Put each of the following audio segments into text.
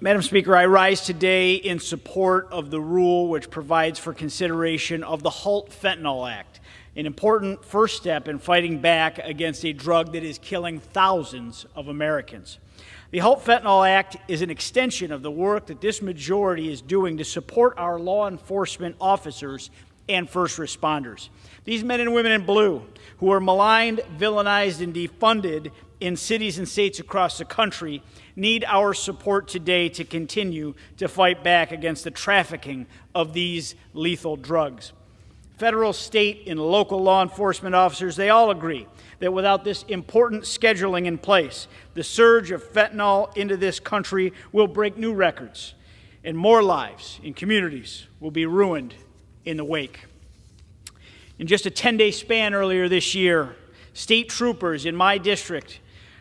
Madam Speaker, I rise today in support of the rule which provides for consideration of the HALT Fentanyl Act, an important first step in fighting back against a drug that is killing thousands of Americans. The HALT Fentanyl Act is an extension of the work that this majority is doing to support our law enforcement officers and first responders. These men and women in blue who are maligned, villainized, and defunded in cities and states across the country need our support today to continue to fight back against the trafficking of these lethal drugs. Federal, state, and local law enforcement officers, they all agree that without this important scheduling in place, the surge of fentanyl into this country will break new records, and more lives in communities will be ruined in the wake. In just a 10-day span earlier this year, state troopers in my district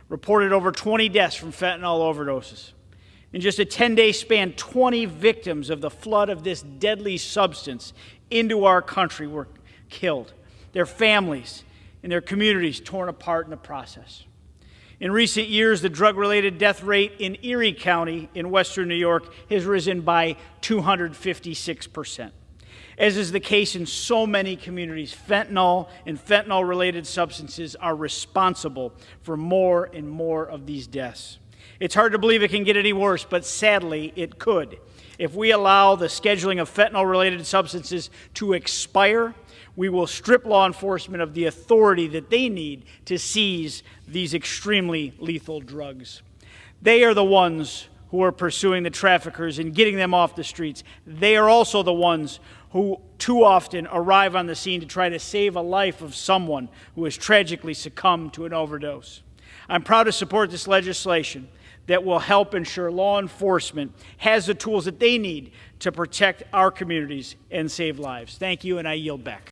reported over 20 deaths from fentanyl overdoses. In just a 10-day span, 20 victims of the flood of this deadly substance into our country were killed, their families and their communities torn apart in the process. In recent years, the drug-related death rate in Erie County in western New York has risen by 256%. As is the case in so many communities, fentanyl and fentanyl-related substances are responsible for more and more of these deaths. It's hard to believe it can get any worse, but sadly, it could. If we allow the scheduling of fentanyl-related substances to expire, we will strip law enforcement of the authority that they need to seize these extremely lethal drugs. They are the ones who are pursuing the traffickers and getting them off the streets. They are also the ones who too often arrive on the scene to try to save a life of someone who has tragically succumbed to an overdose. I'm proud to support this legislation that will help ensure law enforcement has the tools that they need to protect our communities and save lives. Thank you, and I yield back.